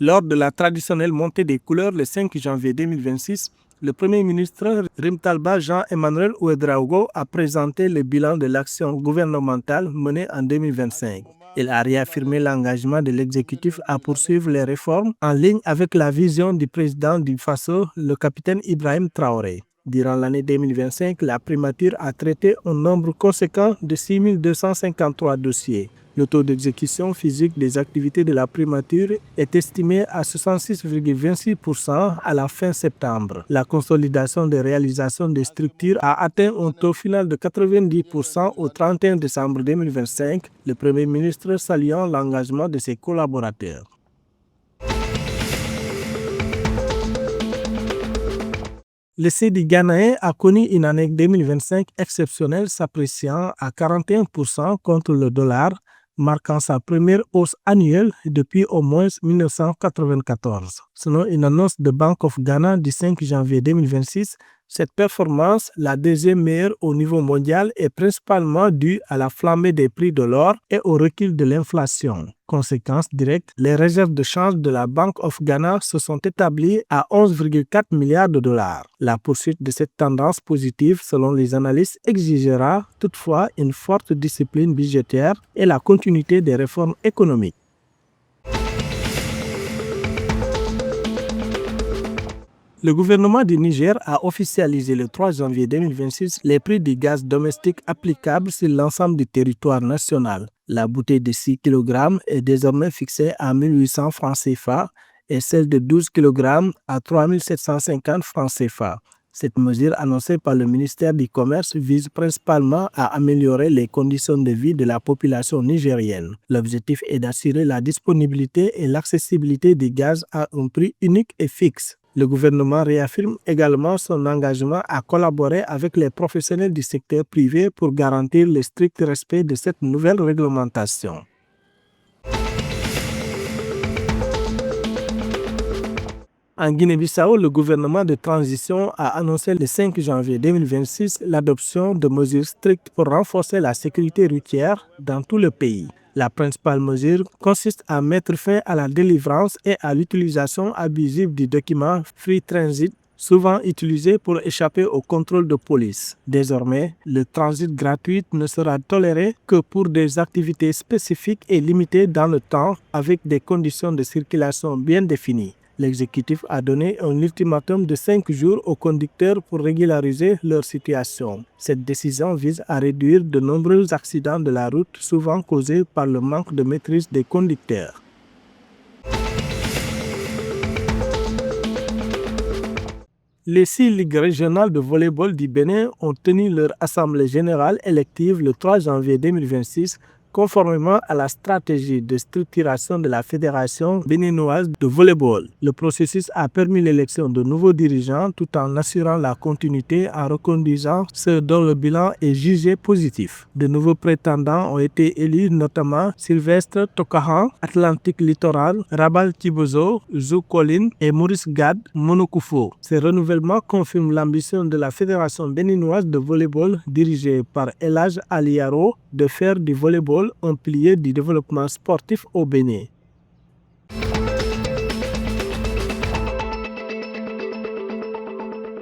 Lors de la traditionnelle montée des couleurs le 5 janvier 2026, le Premier ministre Rimtalba Jean-Emmanuel Ouedraogo a présenté le bilan de l'action gouvernementale menée en 2025. Il a réaffirmé l'engagement de l'exécutif à poursuivre les réformes en ligne avec la vision du président du Faso, le capitaine Ibrahim Traoré. Durant l'année 2025, la primature a traité un nombre conséquent de 6 253 dossiers. Le taux d'exécution physique des activités de la primature est estimé à 66,26% à la fin septembre. La consolidation des réalisations des structures a atteint un taux final de 90% au 31 décembre 2025, le Premier ministre saluant l'engagement de ses collaborateurs. Le cédé ghanéen a connu une année 2025 exceptionnelle s'appréciant à 41% contre le dollar, marquant sa première hausse annuelle depuis au moins 1994. Selon une annonce de Bank of Ghana du 5 janvier 2026, cette performance, la deuxième meilleure au niveau mondial, est principalement due à la flambée des prix de l'or et au recul de l'inflation. Conséquence directe, les réserves de change de la Bank of Ghana se sont établies à 11,4 milliards de dollars. La poursuite de cette tendance positive, selon les analystes, exigera toutefois une forte discipline budgétaire et la continuité des réformes économiques. Le gouvernement du Niger a officialisé le 3 janvier 2026 les prix du gaz domestique applicables sur l'ensemble du territoire national. La bouteille de 6 kg est désormais fixée à 1 800 francs CFA et celle de 12 kg à 3 750 francs CFA. Cette mesure annoncée par le ministère du Commerce vise principalement à améliorer les conditions de vie de la population nigérienne. L'objectif est d'assurer la disponibilité et l'accessibilité du gaz à un prix unique et fixe. Le gouvernement réaffirme également son engagement à collaborer avec les professionnels du secteur privé pour garantir le strict respect de cette nouvelle réglementation. En Guinée-Bissau, le gouvernement de transition a annoncé le 5 janvier 2026 l'adoption de mesures strictes pour renforcer la sécurité routière dans tout le pays. La principale mesure consiste à mettre fin à la délivrance et à l'utilisation abusive du document Free Transit, souvent utilisé pour échapper au contrôle de police. Désormais, le transit gratuit ne sera toléré que pour des activités spécifiques et limitées dans le temps avec des conditions de circulation bien définies. L'exécutif a donné un ultimatum de 5 jours aux conducteurs pour régulariser leur situation. Cette décision vise à réduire de nombreux accidents de la route, souvent causés par le manque de maîtrise des conducteurs. Les 6 ligues régionales de volley-ball du Bénin ont tenu leur assemblée générale élective le 3 janvier 2026, conformément à la stratégie de structuration de la Fédération béninoise de volley-ball. Le processus a permis l'élection de nouveaux dirigeants tout en assurant la continuité en reconduisant ceux dont le bilan est jugé positif. De nouveaux prétendants ont été élus, notamment Sylvestre Tokahan, Atlantique Littoral, Rabal Tibozo, Zou Colin et Maurice Gad Monokufo. Ces renouvellements confirment l'ambition de la Fédération béninoise de volley-ball dirigée par El Hadj Ali Yaro de faire du volley-ball un pilier du développement sportif au Bénin.